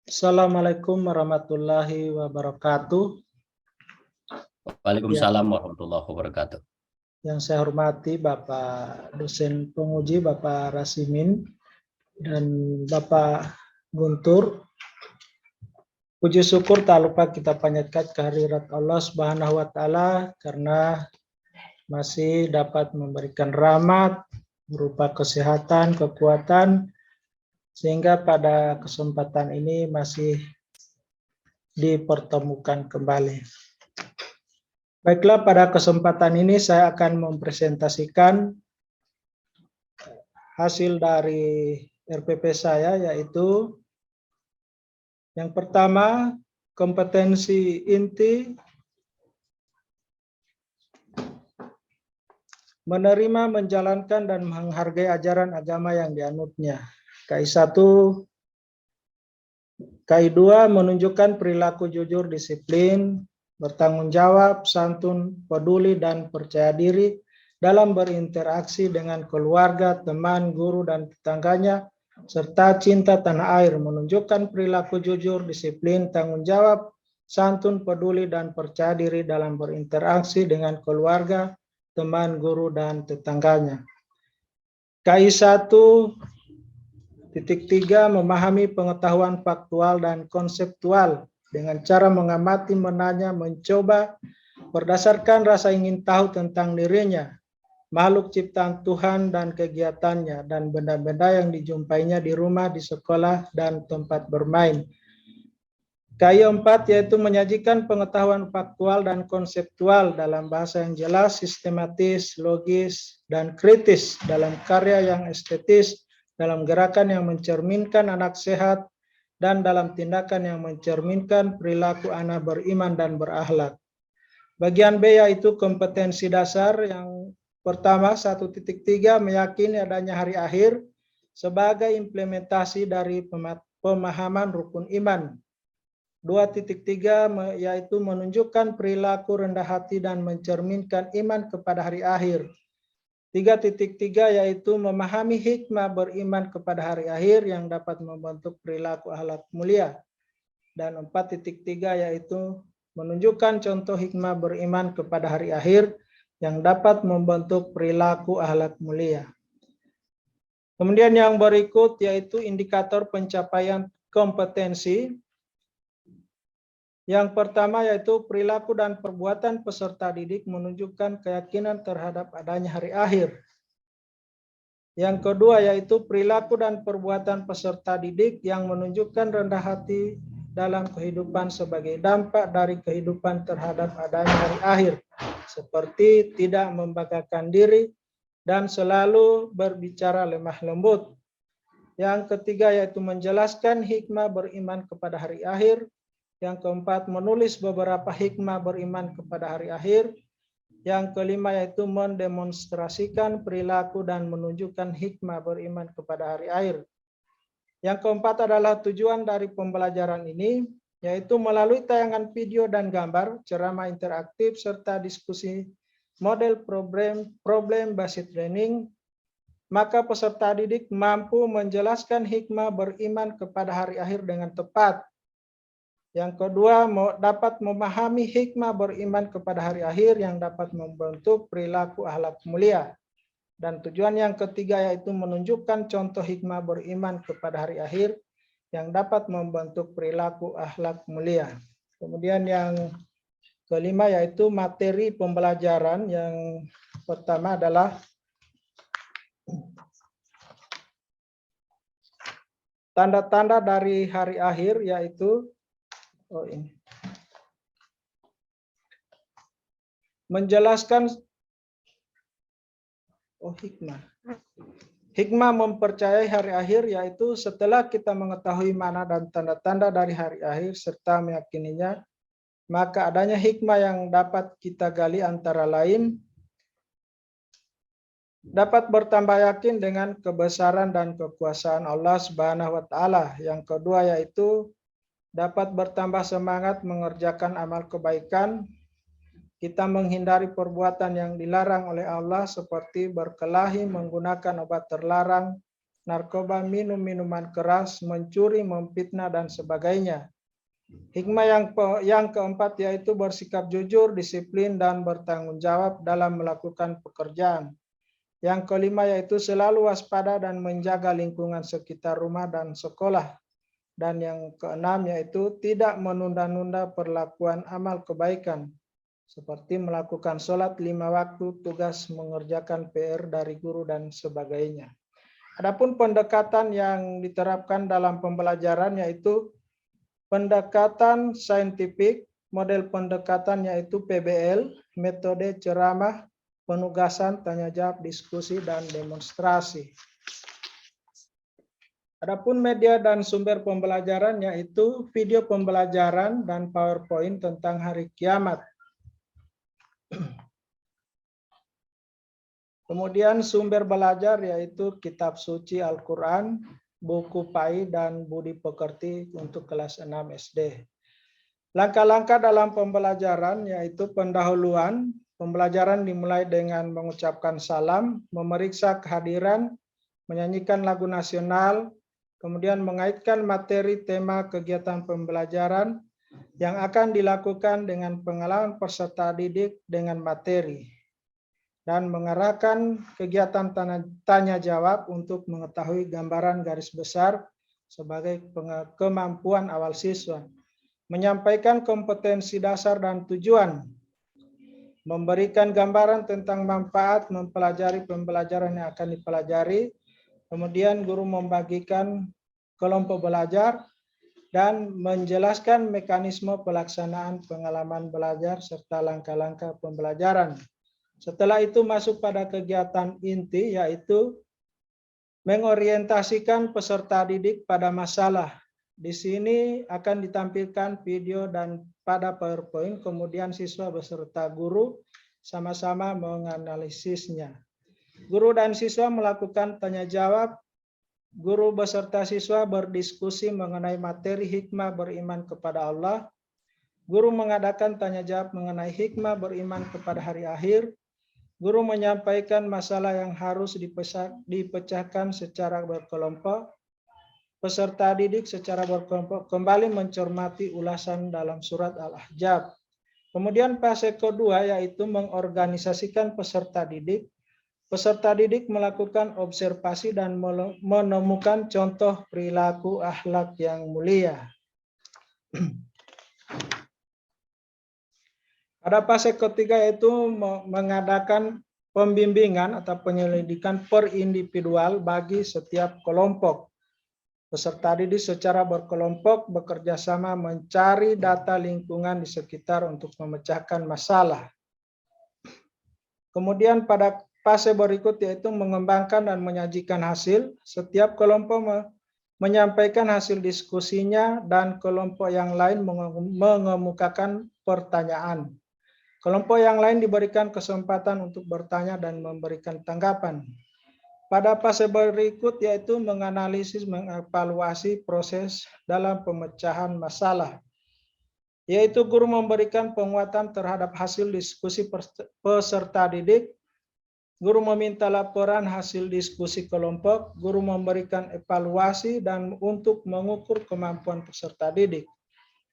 Assalamualaikum warahmatullahi wabarakatuh. Ya, Waalaikumsalam warahmatullahi wabarakatuh. yang saya hormati Bapak dosen penguji Bapak Rasimin dan Bapak Guntur. Puji syukur tak lupa kita panjatkan kehadirat Allah Subhanahu wa taala karena masih dapat memberikan rahmat berupa kesehatan, kekuatan, sehingga pada kesempatan ini masih dipertemukan kembali. Baiklah, pada kesempatan ini saya akan mempresentasikan hasil dari RPP saya, yaitu yang pertama, kompetensi inti menerima, menjalankan, dan menghargai ajaran agama yang dianutnya. KI1, KI2 menunjukkan perilaku jujur, disiplin, bertanggung jawab, santun, peduli, dan percaya diri dalam berinteraksi dengan keluarga, teman, guru, dan tetangganya, serta cinta tanah air, menunjukkan perilaku jujur, disiplin, tanggung jawab, santun, peduli, dan percaya diri dalam berinteraksi dengan keluarga, teman, guru, dan tetangganya. KI1 3. Memahami pengetahuan faktual dan konseptual dengan cara mengamati, menanya, mencoba berdasarkan rasa ingin tahu tentang dirinya, makhluk ciptaan Tuhan dan kegiatannya, dan benda-benda yang dijumpainya di rumah, di sekolah, dan tempat bermain. KI4 yaitu menyajikan pengetahuan faktual dan konseptual dalam bahasa yang jelas, sistematis, logis, dan kritis dalam karya yang estetis, dalam gerakan yang mencerminkan anak sehat, dan dalam tindakan yang mencerminkan perilaku anak beriman dan berakhlak. Bagian B yaitu kompetensi dasar. Yang pertama, 1.3 meyakini adanya hari akhir sebagai implementasi dari pemahaman rukun iman. 2.3 yaitu menunjukkan perilaku rendah hati dan mencerminkan iman kepada hari akhir. 3.3 yaitu memahami hikmah beriman kepada hari akhir yang dapat membentuk perilaku akhlak mulia. Dan 4.3 yaitu menunjukkan contoh hikmah beriman kepada hari akhir yang dapat membentuk perilaku akhlak mulia. Kemudian yang berikut yaitu indikator pencapaian kompetensi. Yang pertama yaitu perilaku dan perbuatan peserta didik menunjukkan keyakinan terhadap adanya hari akhir. Yang kedua yaitu perilaku dan perbuatan peserta didik yang menunjukkan rendah hati dalam kehidupan sebagai dampak dari kehidupan terhadap adanya hari akhir, seperti tidak membanggakan diri dan selalu berbicara lemah lembut. Yang ketiga yaitu menjelaskan hikmah beriman kepada hari akhir. Yang keempat, menulis beberapa hikmah beriman kepada hari akhir. Yang kelima yaitu mendemonstrasikan perilaku dan menunjukkan hikmah beriman kepada hari akhir. Yang keempat adalah tujuan dari pembelajaran ini, yaitu melalui tayangan video dan gambar, ceramah interaktif, serta diskusi model problem based learning, maka peserta didik mampu menjelaskan hikmah beriman kepada hari akhir dengan tepat. Yang kedua, dapat memahami hikmah beriman kepada hari akhir yang dapat membentuk perilaku akhlak mulia. Dan tujuan yang ketiga yaitu menunjukkan contoh hikmah beriman kepada hari akhir yang dapat membentuk perilaku akhlak mulia. Kemudian yang kelima yaitu materi pembelajaran. Yang pertama adalah tanda-tanda dari hari akhir, yaitu menjelaskan hikmah. Hikmah mempercayai hari akhir, yaitu setelah kita mengetahui mana dan tanda-tanda dari hari akhir serta meyakininya, maka adanya hikmah yang dapat kita gali antara lain dapat bertambah yakin dengan kebesaran dan kekuasaan Allah Subhanahu wa taala. Yang kedua yaitu dapat bertambah semangat mengerjakan amal kebaikan. Kita menghindari perbuatan yang dilarang oleh Allah seperti berkelahi, menggunakan obat terlarang, narkoba, minum minuman keras, mencuri, memfitnah, dan sebagainya. Hikmah yang keempat yaitu bersikap jujur, disiplin, dan bertanggung jawab dalam melakukan pekerjaan. Yang kelima yaitu selalu waspada dan menjaga lingkungan sekitar rumah dan sekolah. Dan yang keenam yaitu tidak menunda-nunda perlakuan amal kebaikan, seperti melakukan sholat 5 waktu, tugas mengerjakan PR dari guru, dan sebagainya. Adapun pendekatan yang diterapkan dalam pembelajaran yaitu pendekatan saintifik, model pendekatan yaitu PBL, metode ceramah, penugasan, tanya jawab, diskusi, dan demonstrasi. Adapun media dan sumber pembelajaran yaitu video pembelajaran dan PowerPoint tentang hari kiamat. Kemudian sumber belajar yaitu kitab suci Al-Quran, buku PAI, dan budi pekerti untuk kelas 6 SD. Langkah-langkah dalam pembelajaran yaitu pendahuluan. Pembelajaran dimulai dengan mengucapkan salam, memeriksa kehadiran, menyanyikan lagu nasional, kemudian mengaitkan materi tema kegiatan pembelajaran yang akan dilakukan dengan pengalaman peserta didik dengan materi, dan mengarahkan kegiatan tanya jawab untuk mengetahui gambaran garis besar sebagai kemampuan awal siswa, menyampaikan kompetensi dasar dan tujuan, memberikan gambaran tentang manfaat mempelajari pembelajaran yang akan dipelajari, kemudian guru membagikan kelompok belajar, dan menjelaskan mekanisme pelaksanaan pengalaman belajar serta langkah-langkah pembelajaran. Setelah itu masuk pada kegiatan inti yaitu mengorientasikan peserta didik pada masalah. Di sini akan ditampilkan video dan pada PowerPoint, kemudian siswa beserta guru sama-sama menganalisisnya. Guru dan siswa melakukan tanya jawab, guru beserta siswa berdiskusi mengenai materi hikmah beriman kepada Allah, guru mengadakan tanya jawab mengenai hikmah beriman kepada hari akhir, guru menyampaikan masalah yang harus dipecahkan secara berkelompok, peserta didik secara berkelompok kembali mencermati ulasan dalam surat Al-Ahzab. Kemudian fase kedua yaitu mengorganisasikan peserta didik. Peserta didik melakukan observasi dan menemukan contoh perilaku akhlak yang mulia. Pada fase ketiga yaitu mengadakan pembimbingan atau penyelidikan per individual bagi setiap kelompok. Peserta didik secara berkelompok bekerja sama mencari data lingkungan di sekitar untuk memecahkan masalah. Kemudian pada fase berikut yaitu mengembangkan dan menyajikan hasil. Setiap kelompok menyampaikan hasil diskusinya dan kelompok yang lain mengemukakan pertanyaan. Kelompok yang lain diberikan kesempatan untuk bertanya dan memberikan tanggapan. Pada fase berikut yaitu menganalisis, mengevaluasi proses dalam pemecahan masalah. Yaitu guru memberikan penguatan terhadap hasil diskusi peserta didik, guru meminta laporan hasil diskusi kelompok, guru memberikan evaluasi dan untuk mengukur kemampuan peserta didik.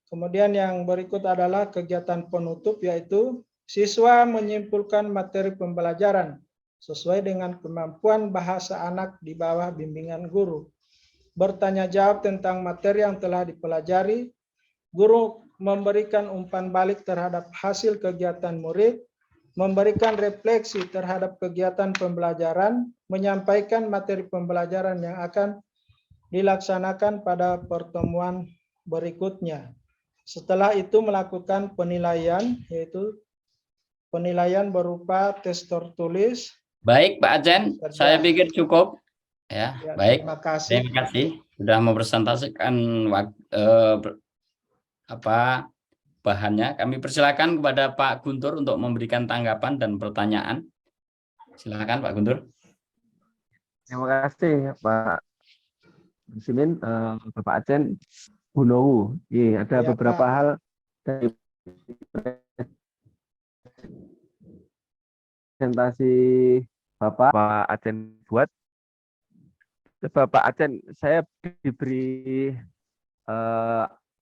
Kemudian yang berikut adalah kegiatan penutup yaitu siswa menyimpulkan materi pembelajaran sesuai dengan kemampuan bahasa anak di bawah bimbingan guru. Bertanya jawab tentang materi yang telah dipelajari, guru memberikan umpan balik terhadap hasil kegiatan murid, memberikan refleksi terhadap kegiatan pembelajaran, menyampaikan materi pembelajaran yang akan dilaksanakan pada pertemuan berikutnya. Setelah itu melakukan penilaian, yaitu penilaian berupa tes tertulis. Baik, Pak Acen, saya pikir cukup. Ya, baik. Terima kasih. Terima kasih sudah mempresentasikan bahannya. Kami persilakan kepada Pak Guntur untuk memberikan tanggapan dan pertanyaan. Silakan Pak Guntur. Terima kasih Pak Muslimin, Bapak Acen, Bu Nowu. Ada beberapa hal dari presentasi Bapak Acen buat. Coba Pak Acen, saya diberi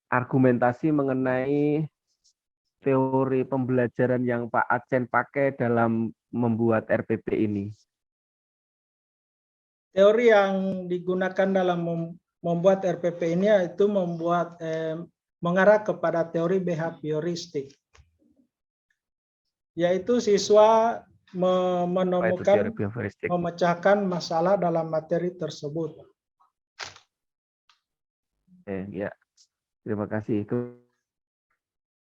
argumentasi mengenai teori pembelajaran yang Pak Acen pakai dalam membuat RPP ini. Teori yang digunakan dalam membuat RPP ini yaitu mengarah kepada teori behavioristik, yaitu siswa Apa itu teori menemukan, behavioristik? memecahkan masalah dalam materi tersebut. Ya, terima kasih.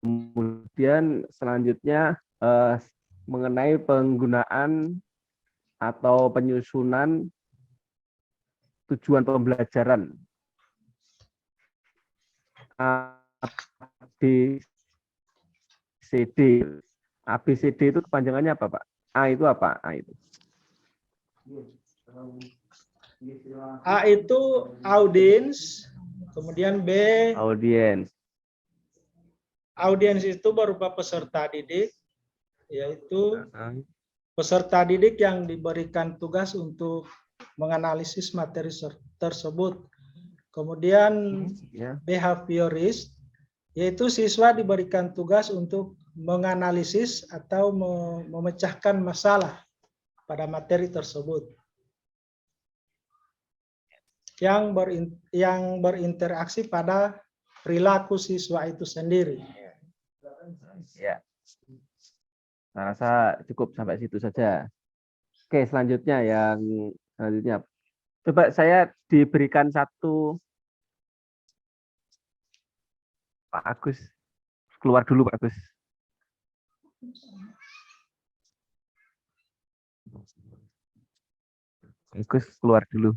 Kemudian selanjutnya mengenai penggunaan atau penyusunan tujuan pembelajaran. ABCD. ABCD itu kepanjangannya apa, Pak? A itu apa? A itu. A itu audience, kemudian B, Audiens. audiens itu berupa peserta didik, yaitu peserta didik yang diberikan tugas untuk menganalisis materi tersebut. Kemudian Ya. behaviorist, yaitu siswa diberikan tugas untuk menganalisis atau memecahkan masalah pada materi tersebut. Yang berinteraksi pada perilaku siswa itu sendiri. Ya. Saya rasa cukup sampai situ saja. Oke, selanjutnya coba saya diberikan satu. Pak Agus, keluar dulu Pak Agus. Agus keluar dulu.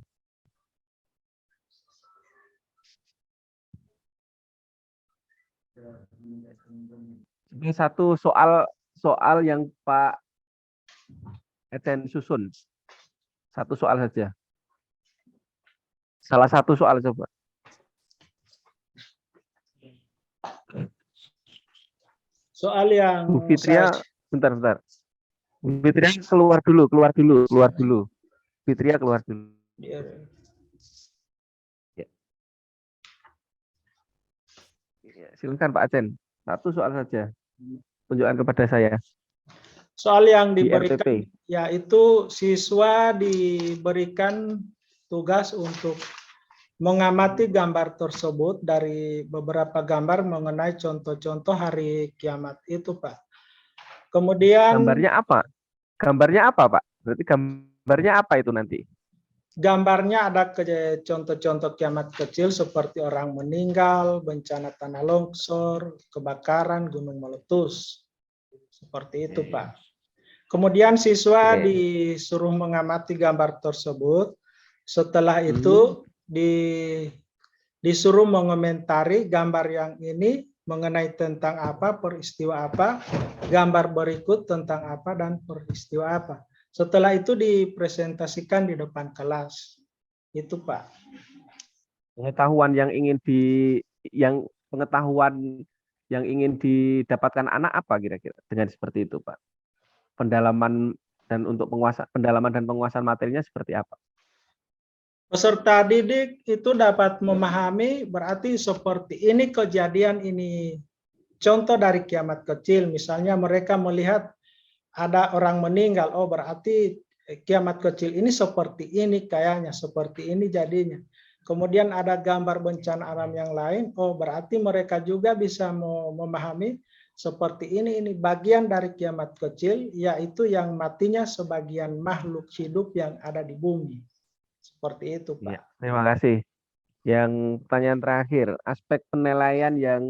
Ini satu soal yang Pak Eten susun. Satu soal saja. Salah satu soal coba. Soal yang Bu Fitria, bentar. Bu Fitria keluar dulu. Fitria keluar dulu. Ya. Silakan Pak Acen. Satu soal saja. Tunjukkan kepada saya. Soal yang diberikan RPP. yaitu siswa diberikan tugas untuk mengamati gambar tersebut dari beberapa gambar mengenai contoh-contoh hari kiamat itu, Pak. Kemudian gambarnya apa? Gambarnya apa, Pak? Berarti gambarnya apa itu nanti? Gambarnya ada contoh-contoh kiamat kecil seperti orang meninggal, bencana tanah longsor, kebakaran, gunung meletus. Seperti itu, Pak. Kemudian siswa disuruh mengamati gambar tersebut. Setelah itu disuruh mengomentari gambar yang ini mengenai tentang apa, peristiwa apa, gambar berikut tentang apa, dan peristiwa apa. Setelah itu dipresentasikan di depan kelas. Itu, Pak. Pengetahuan yang ingin didapatkan anak apa kira-kira dengan seperti itu, Pak? Pendalaman dan penguasaan materinya seperti apa? Peserta didik itu dapat memahami berarti seperti ini kejadian ini. Contoh dari kiamat kecil, misalnya mereka melihat ada orang meninggal, oh berarti kiamat kecil ini seperti ini kayaknya, seperti ini jadinya. Kemudian ada gambar bencana alam yang lain, oh berarti mereka juga bisa memahami seperti ini bagian dari kiamat kecil, yaitu yang matinya sebagian makhluk hidup yang ada di bumi. Seperti itu, Pak. Ya, terima kasih. Yang pertanyaan terakhir, aspek penilaian yang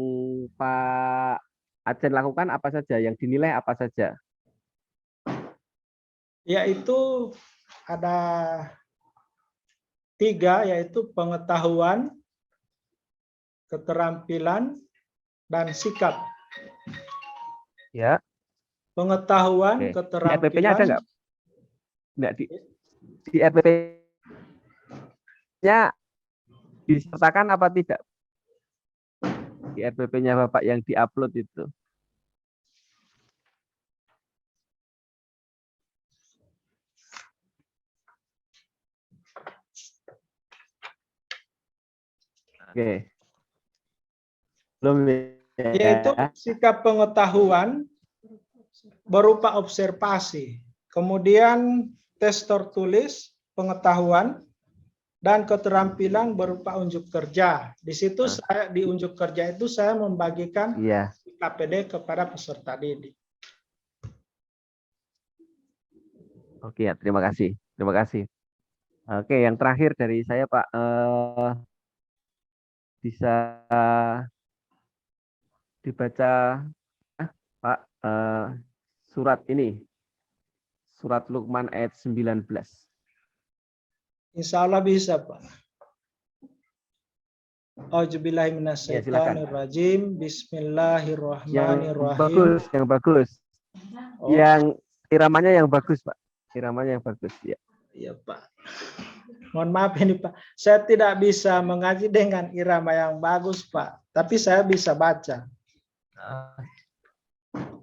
Pak Acen lakukan apa saja? Yang dinilai apa saja? Yaitu ada 3, yaitu pengetahuan, keterampilan, dan sikap. Ya. Pengetahuan, keterampilan. Di RPP-nya ada nggak? Nggak di RPP-nya disertakan apa tidak? Di RPP-nya Bapak yang diupload itu. Oke. Belum Yaitu ya. sikap pengetahuan berupa observasi. Kemudian tes tertulis pengetahuan dan keterampilan berupa unjuk kerja. Di situ saya di unjuk kerja itu saya membagikan Iya. KPD kepada peserta didik. Oke ya, terima kasih. Terima kasih. Oke, yang terakhir dari saya Pak, bisa dibaca Pak, surat ini, surat Luqman ayat 19. Insya Allah bisa, Pak. Auzubillahi Ya, silakan. minasyaitonirrajim. Yang Bismillahirrahmanirrahim. bagus, yang bagus. Oh, Yang iramanya yang bagus, Pak. Iramanya yang bagus, ya. iya, Pak. Mohon maaf ini, Pak. Saya tidak bisa mengaji dengan irama yang bagus, Pak. Tapi saya bisa baca.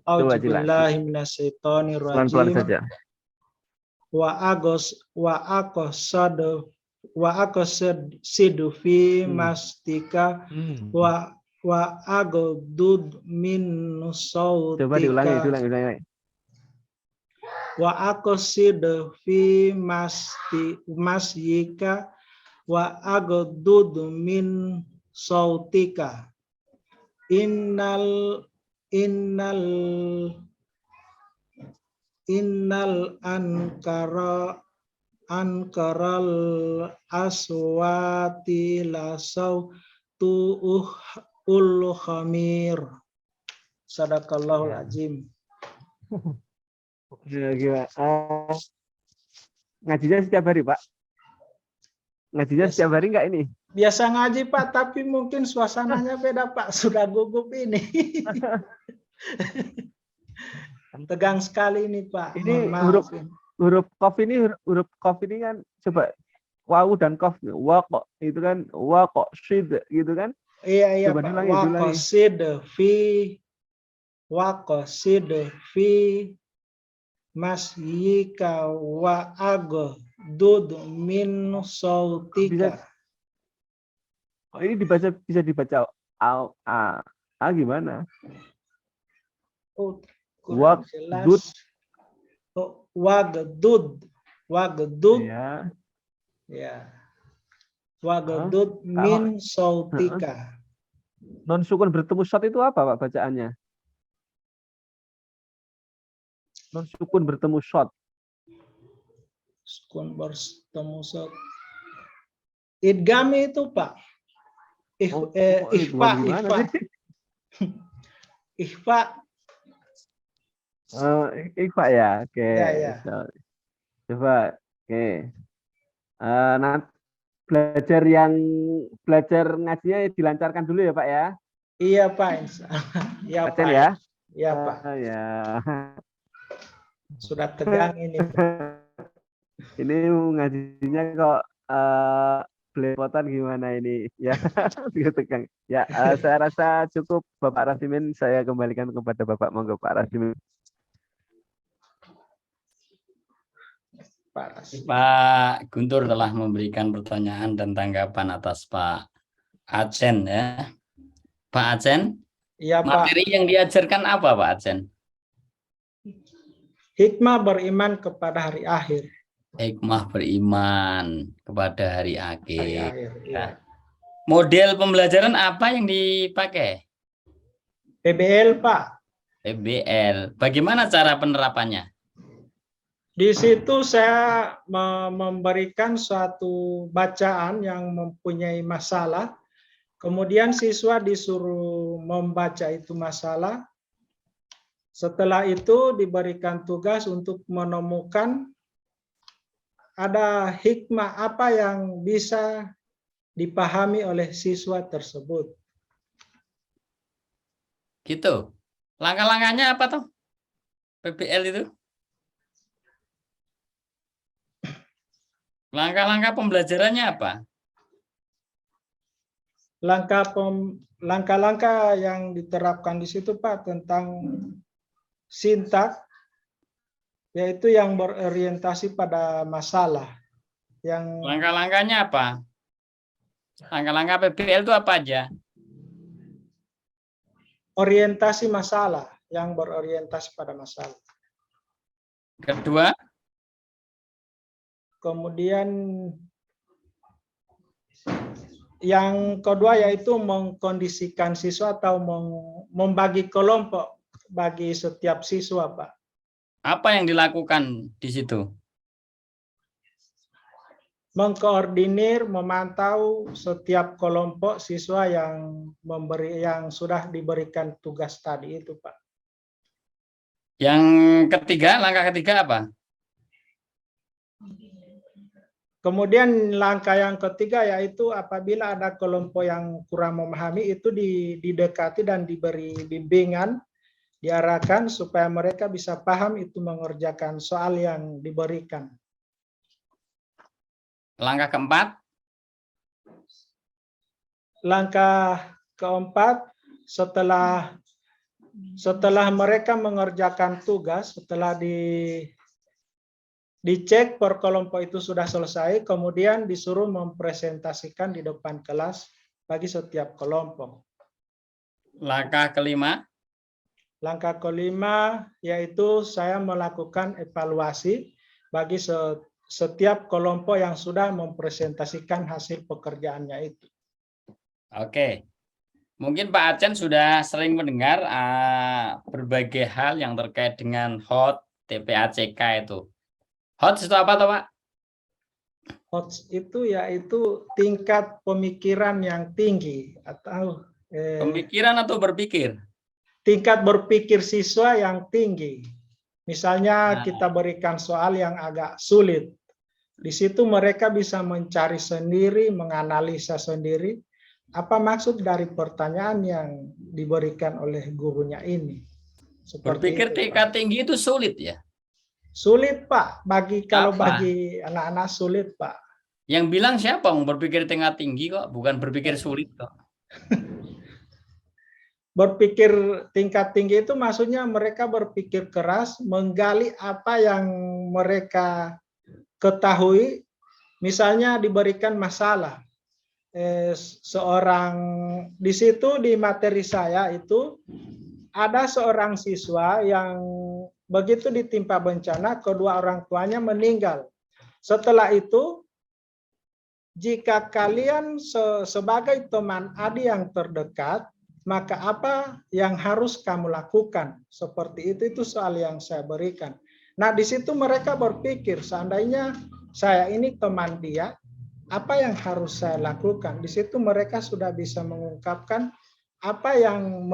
Coba jelas. Auzubillahi Pelan-pelan minasyaitonirrajim. saja. Wa aqsidu fi mastika wa aghdud min Coba diulangi, sautika diulangi. wa aqsidu fi masyika wa aghdud min sautika innal ankaral aswati lasautu ul khamir. Sadaqallahul azim. Ngajinya setiap hari, Pak? Ngajinya setiap hari enggak ini? Biasa ngaji, Pak, tapi mungkin suasananya beda, Pak. Sudah gugup ini. Tegang sekali ini, Pak. Ini Mohon maaf. huruf qaf ini kan coba wawu dan qaf. Wa kok itu kan wa kok sid gitu kan? Iya, Coba Pak. diulangi. Waqsid fi masyika wa aghdud min sautika. Ini bisa dibaca gimana? Oh, Waqdud. Waghdud. Ya. Ya. Waghdud min sautika. Non sukun bertemu shot itu apa, Pak, bacaannya? Non sukun bertemu shot. Sukun bertemu shot. Idgham itu, Pak. Ikhfa. Ikhfa ya. Oke. Ya. Coba. Oke. Nanti belajar ngajinya dilancarkan dulu ya, Pak ya. Iya, Pak. Iya, Pak. Ya. Iya, Pak. Ya. Sudah tegang ini. Ini ngajinya kok belepotan gimana ini ya. Tegang. Ya, saya rasa cukup Bapak Rasimin, saya kembalikan kepada Bapak, monggo Pak Rasimin. Pak Guntur telah memberikan pertanyaan dan tanggapan atas Pak Acen ya. Pak Acen, ya, materi Pak. yang diajarkan apa Pak Acen? Hikmah beriman kepada hari akhir. Hikmah beriman kepada hari akhir. Ya. Model pembelajaran apa yang dipakai? PBL, Pak. PBL. Bagaimana cara penerapannya? Di situ saya memberikan suatu bacaan yang mempunyai masalah. Kemudian siswa disuruh membaca itu masalah. Setelah itu diberikan tugas untuk menemukan ada hikmah apa yang bisa dipahami oleh siswa tersebut. Gitu. Langkah-langkahnya apa tuh? PBL itu? Langkah-langkah pembelajarannya apa? Langkah-langkah yang diterapkan di situ, Pak, tentang sintak, yaitu yang berorientasi pada masalah. Yang langkah-langkahnya apa? Langkah-langkah PBL itu apa aja? Orientasi masalah, yang berorientasi pada masalah. Kedua, Kemudian yang kedua yaitu mengkondisikan siswa atau membagi kelompok bagi setiap siswa, Pak. apa yang dilakukan di situ? Mengkoordinir, memantau setiap kelompok siswa yang sudah diberikan tugas tadi itu, Pak. Yang ketiga, langkah ketiga apa? Kemudian langkah yang ketiga yaitu apabila ada kelompok yang kurang memahami itu didekati dan diberi bimbingan, diarahkan supaya mereka bisa paham itu mengerjakan soal yang diberikan. Langkah keempat, Langkah keempat, setelah mereka mengerjakan tugas, setelah dicek per kelompok itu sudah selesai, kemudian disuruh mempresentasikan di depan kelas bagi setiap kelompok. langkah kelima, Langkah kelima yaitu saya melakukan evaluasi bagi setiap kelompok yang sudah mempresentasikan hasil pekerjaannya itu. oke. Mungkin Pak Acen sudah sering mendengar berbagai hal yang terkait dengan HOT, TPACK itu. HOT itu apa toh, Pak? HOTS itu yaitu tingkat pemikiran yang tinggi atau Pemikiran atau berpikir? tingkat berpikir siswa yang tinggi. Misalnya kita berikan soal yang agak sulit. Di situ mereka bisa mencari sendiri, menganalisa sendiri apa maksud dari pertanyaan yang diberikan oleh gurunya ini. Berpikir tingkat tinggi itu sulit ya? Sulit, Pak. Bagi anak-anak sulit, Pak. Yang bilang siapa? Berpikir tingkat tinggi kok, bukan berpikir sulit kok. Berpikir tingkat tinggi itu maksudnya mereka berpikir keras, menggali apa yang mereka ketahui. Misalnya diberikan masalah. Di situ di materi saya itu ada seorang siswa yang begitu ditimpa bencana, kedua orang tuanya meninggal. Setelah itu, jika kalian sebagai teman adik yang terdekat, maka apa yang harus kamu lakukan? Seperti itu soal yang saya berikan. Nah, di situ mereka berpikir, seandainya saya ini teman dia, apa yang harus saya lakukan? Di situ mereka sudah bisa mengungkapkan apa yang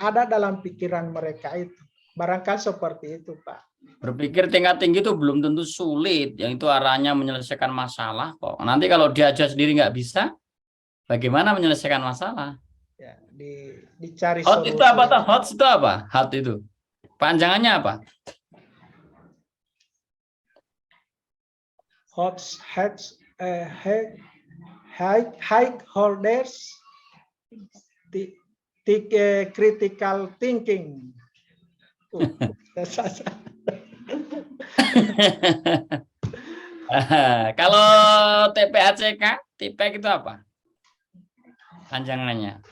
ada dalam pikiran mereka itu. Barangkali seperti itu, Pak. Berpikir tingkat tinggi itu belum tentu sulit, yang itu arahnya menyelesaikan masalah kok. Nanti kalau dia aja sendiri nggak bisa, bagaimana menyelesaikan masalah? Ya, dicari HOT solusi. itu apa toh? HOT itu apa? HOT itu panjangannya apa? High holders critical thinking. Kalau TPACK, TPACK itu apa? Panjangannya.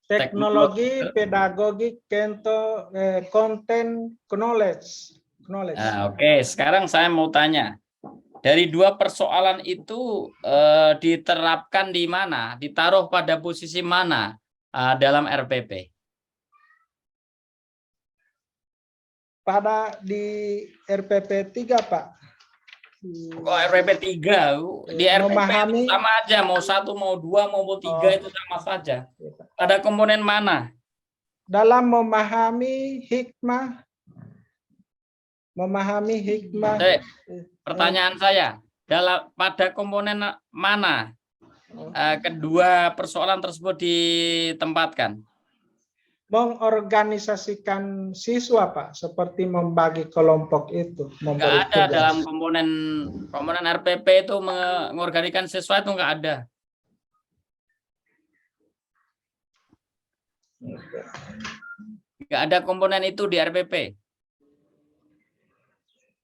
Teknologi, pedagogi, content, knowledge. Oke, sekarang saya mau tanya. Dari dua persoalan itu diterapkan di mana? Ditaruh pada posisi mana dalam RPP? Di RPP 3, Pak. Kok RPP 3? Di RPP itu sama aja, mau 1, mau 2, mau 3 itu sama saja. Pada komponen mana? Dalam memahami hikmah. Pertanyaan saya, pada komponen mana kedua persoalan tersebut ditempatkan? Mengorganisasikan siswa, Pak, seperti membagi kelompok itu. Nggak ada tugas. Dalam komponen RPP itu mengorganisasikan siswa itu nggak ada. Nggak ada komponen itu di RPP.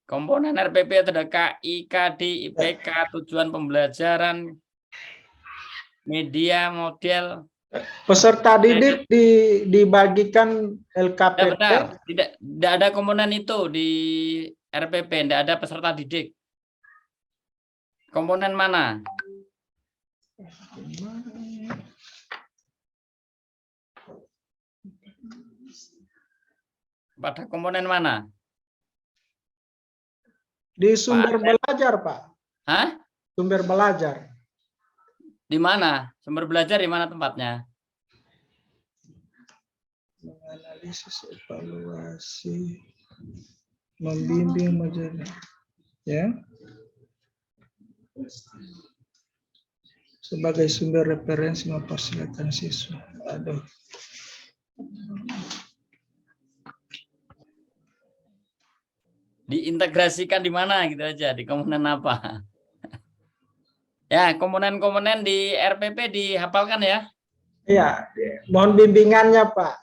Komponen RPP itu ada KI, KD, IPK, tujuan pembelajaran, media, model. Peserta didik dibagikan Ya, LKPP. benar. Tidak ada komponen itu di RPP, tidak ada peserta didik. Komponen mana? Pada komponen mana? Di sumber belajar, Pak. Hah? Sumber belajar. Di mana? Sumber belajar di mana tempatnya? Menganalisis, evaluasi, membimbing, menjadi, ya. Sebagai sumber referensi memfasilitasi siswa. Aduh. Diintegrasikan di mana gitu aja, di komponen apa? Ya, komponen-komponen di RPP dihafalkan ya. Ya, mohon bimbingannya, Pak.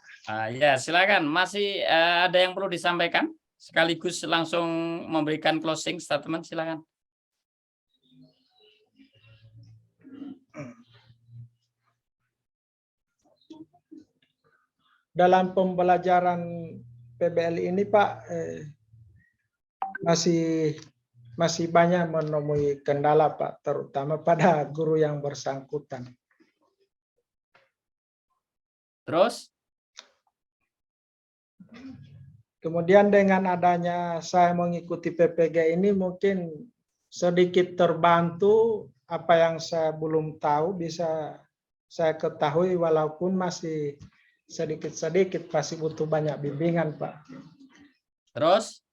Ya, silakan. Masih ada yang perlu disampaikan? Sekaligus langsung memberikan closing statement, silakan. Dalam pembelajaran PBL ini, Pak, masih banyak menemui kendala, Pak, terutama pada guru yang bersangkutan. Terus? Kemudian dengan adanya saya mengikuti PPG ini mungkin sedikit terbantu, apa yang saya belum tahu bisa saya ketahui walaupun masih sedikit-sedikit, pasti butuh banyak bimbingan, Pak. Terus?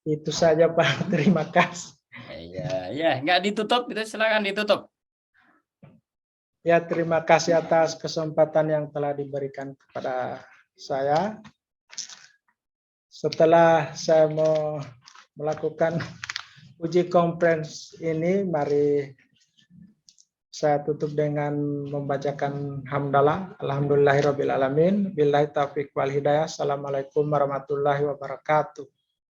Itu saja, Pak. Terima kasih. Ya, nggak ditutup, itu silakan ditutup. Ya, terima kasih atas kesempatan yang telah diberikan kepada saya. Setelah saya mau melakukan uji komprehensif ini, mari saya tutup dengan membacakan hamdalah. Alhamdulillahirrabbilalamin. Billahi taufiq wal hidayah. Assalamualaikum warahmatullahi wabarakatuh.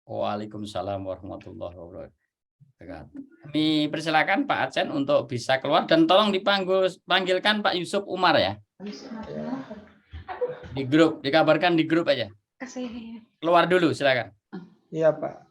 Waalaikumsalam warahmatullahi wabarakatuh. Kami persilakan Pak Acen untuk bisa keluar dan tolong dipanggilkan Pak Yusuf Umar ya. Di grup, dikabarkan di grup aja. Keluar dulu silakan. Iya, Pak.